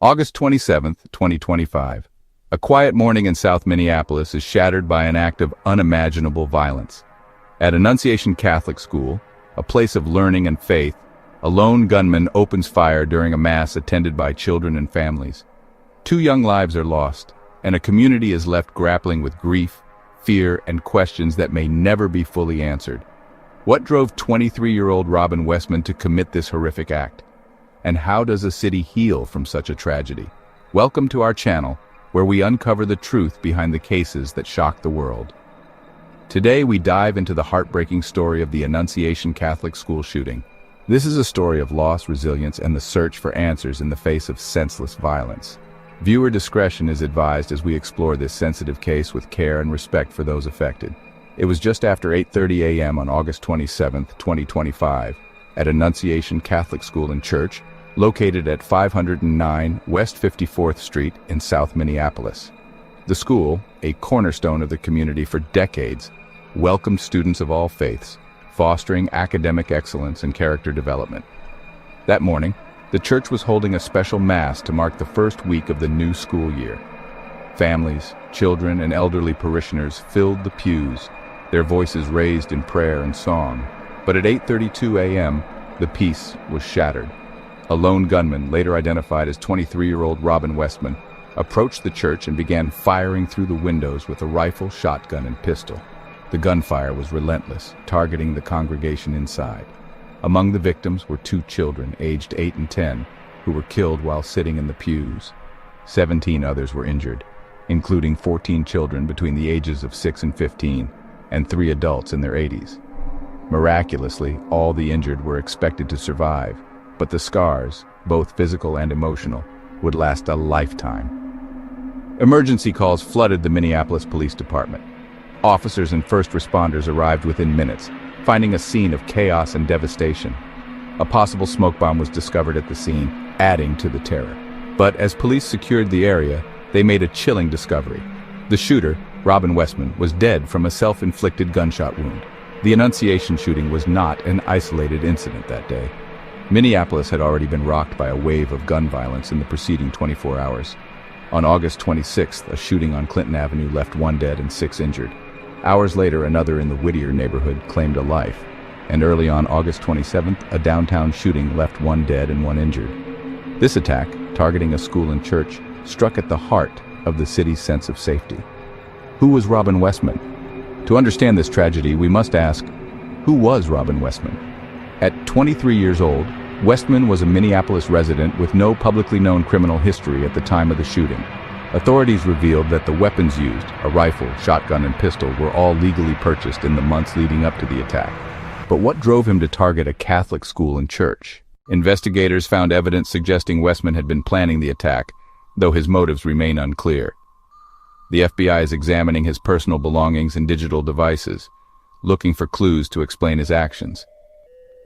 August 27, 2025. A quiet morning in South Minneapolis is shattered by an act of unimaginable violence. At Annunciation Catholic School, a place of learning and faith, a lone gunman opens fire during a mass attended by children and families. 2 young lives are lost, and a community is left grappling with grief, fear, and questions that may never be fully answered. What drove 23-year-old Robin Westman to commit this horrific act? And how does a city heal from such a tragedy? Welcome to our channel, where we uncover the truth behind the cases that shock the world. Today we dive into the heartbreaking story of the Annunciation Catholic School shooting. This is a story of loss, resilience, and the search for answers in the face of senseless violence. Viewer discretion is advised as we explore this sensitive case with care and respect for those affected. It was just after 8:30 a.m. on August 27, 2025, at Annunciation Catholic School and Church, located at 509 West 54th Street in South Minneapolis. The school, a cornerstone of the community for decades, welcomed students of all faiths, fostering academic excellence and character development. That morning, the church was holding a special mass to mark the first week of the new school year. Families, children, and elderly parishioners filled the pews, their voices raised in prayer and song. But at 8:32 a.m., the peace was shattered. A lone gunman, later identified as 23-year-old Robin Westman, approached the church and began firing through the windows with a rifle, shotgun, and pistol. The gunfire was relentless, targeting the congregation inside. Among the victims were 2 children, aged 8 and 10, who were killed while sitting in the pews. 17 others were injured, including 14 children between the ages of 6 and 15, and 3 adults in their 80s. Miraculously, all the injured were expected to survive, but the scars, both physical and emotional, would last a lifetime. Emergency calls flooded the Minneapolis Police Department. Officers and first responders arrived within minutes, finding a scene of chaos and devastation. A possible smoke bomb was discovered at the scene, adding to the terror. But as police secured the area, they made a chilling discovery. The shooter, Robin Westman, was dead from a self-inflicted gunshot wound. The Annunciation shooting was not an isolated incident that day. Minneapolis had already been rocked by a wave of gun violence in the preceding 24 hours. On August 26th, a shooting on Clinton Avenue left 1 dead and 6 injured. Hours later, another in the Whittier neighborhood claimed a life. And early on August 27th, a downtown shooting left 1 dead and 1 injured. This attack, targeting a school and church, struck at the heart of the city's sense of safety. Who was Robin Westman? To understand this tragedy, we must ask, who was Robin Westman? At 23 years old, Westman was a Minneapolis resident with no publicly known criminal history at the time of the shooting. Authorities revealed that the weapons used, a rifle, shotgun, and pistol, were all legally purchased in the months leading up to the attack. But what drove him to target a Catholic school and church? Investigators found evidence suggesting Westman had been planning the attack, though his motives remain unclear. The FBI is examining his personal belongings and digital devices, looking for clues to explain his actions.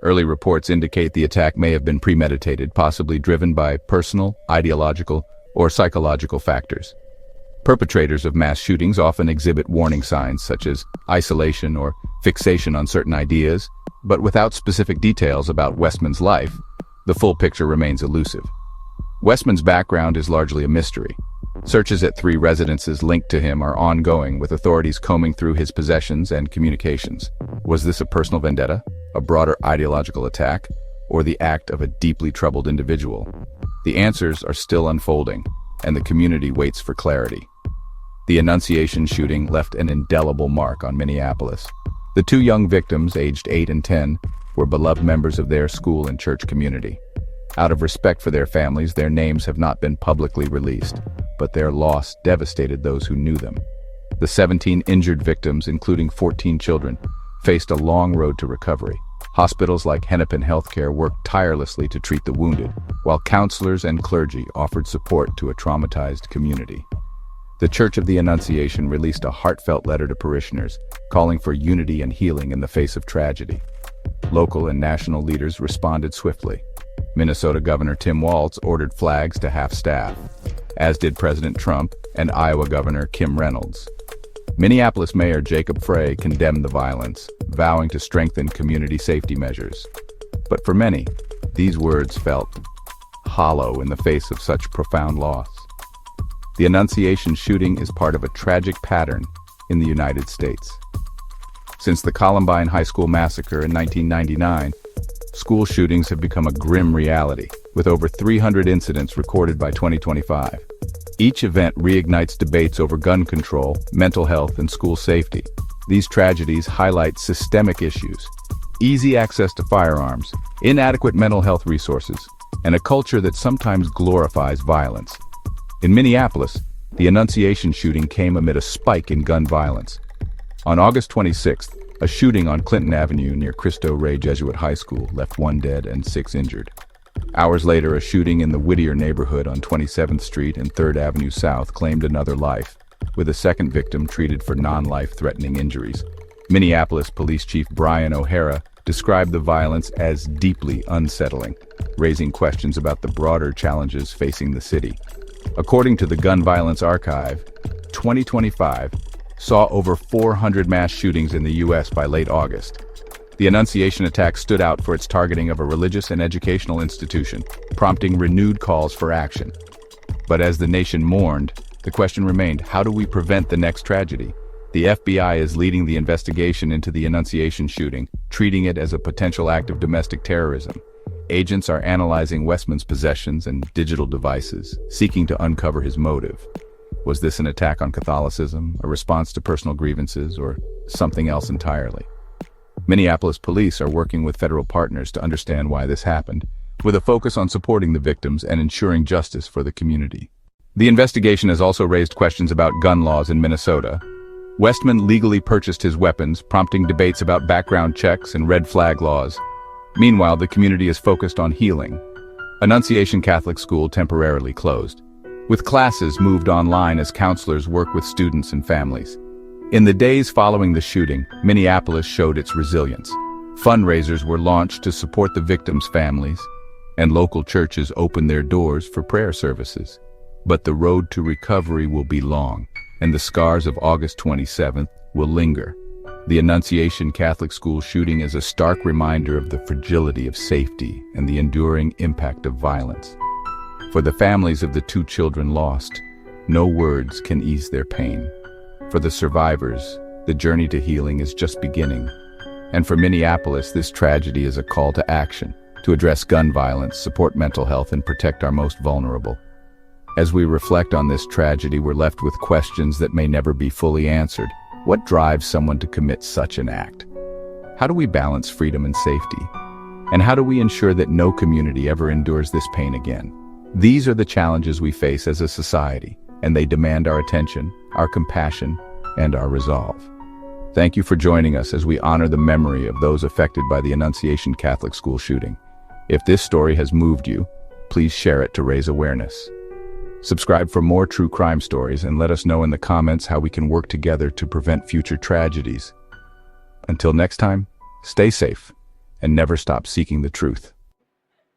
Early reports indicate the attack may have been premeditated, possibly driven by personal, ideological, or psychological factors. Perpetrators of mass shootings often exhibit warning signs such as isolation or fixation on certain ideas, but without specific details about Westman's life, the full picture remains elusive. Westman's background is largely a mystery. Searches at 3 residences linked to him are ongoing, with authorities combing through his possessions and communications. Was this a personal vendetta, a broader ideological attack, or the act of a deeply troubled individual? The answers are still unfolding, and the community waits for clarity. The Annunciation shooting left an indelible mark on Minneapolis. The 2 young victims, aged 8 and 10, were beloved members of their school and church community. Out of respect for their families, their names have not been publicly released, but their loss devastated those who knew them. The 17 injured victims, including 14 children, faced a long road to recovery. Hospitals like Hennepin Healthcare worked tirelessly to treat the wounded, while counselors and clergy offered support to a traumatized community. The Church of the Annunciation released a heartfelt letter to parishioners, calling for unity and healing in the face of tragedy. Local and national leaders responded swiftly. Minnesota Governor Tim Walz ordered flags to half-staff, as did President Trump and Iowa Governor Kim Reynolds. Minneapolis Mayor Jacob Frey condemned the violence, vowing to strengthen community safety measures. But for many, these words felt hollow in the face of such profound loss. The Annunciation shooting is part of a tragic pattern in the United States. Since the Columbine High School massacre in 1999, school shootings have become a grim reality, with over 300 incidents recorded by 2025. Each event reignites debates over gun control, mental health, and school safety. These tragedies highlight systemic issues: easy access to firearms, inadequate mental health resources, and a culture that sometimes glorifies violence. In Minneapolis, the Annunciation shooting came amid a spike in gun violence. On August 26th, a shooting on Clinton Avenue near Cristo Rey Jesuit High School left 1 dead and 6 injured. Hours later, a shooting in the Whittier neighborhood on 27th Street and 3rd Avenue South claimed another life, with a second victim treated for non-life-threatening injuries. Minneapolis Police Chief Brian O'Hara described the violence as deeply unsettling, raising questions about the broader challenges facing the city. According to the Gun Violence Archive, 2025 saw over 400 mass shootings in the U.S. by late August. The Annunciation attack stood out for its targeting of a religious and educational institution, prompting renewed calls for action. But as the nation mourned, the question remained, how do we prevent the next tragedy? The FBI is leading the investigation into the Annunciation shooting, treating it as a potential act of domestic terrorism. Agents are analyzing Westman's possessions and digital devices, seeking to uncover his motive. Was this an attack on Catholicism, a response to personal grievances, or something else entirely? Minneapolis police are working with federal partners to understand why this happened, with a focus on supporting the victims and ensuring justice for the community. The investigation has also raised questions about gun laws in Minnesota. Westman legally purchased his weapons, prompting debates about background checks and red flag laws. Meanwhile, the community is focused on healing. Annunciation Catholic School temporarily closed, with classes moved online as counselors work with students and families. In the days following the shooting, Minneapolis showed its resilience. Fundraisers were launched to support the victims' families, and local churches opened their doors for prayer services. But the road to recovery will be long, and the scars of August 27th will linger. The Annunciation Catholic School shooting is a stark reminder of the fragility of safety and the enduring impact of violence. For the families of the 2 children lost, no words can ease their pain. For the survivors, the journey to healing is just beginning. And for Minneapolis, this tragedy is a call to action, to address gun violence, support mental health, and protect our most vulnerable. As we reflect on this tragedy, we're left with questions that may never be fully answered. What drives someone to commit such an act? How do we balance freedom and safety? And how do we ensure that no community ever endures this pain again? These are the challenges we face as a society, and they demand our attention, our compassion, and our resolve. Thank you for joining us as we honor the memory of those affected by the Annunciation Catholic School shooting. If this story has moved you, please share it to raise awareness. Subscribe for more true crime stories and let us know in the comments how we can work together to prevent future tragedies. Until next time, stay safe and never stop seeking the truth.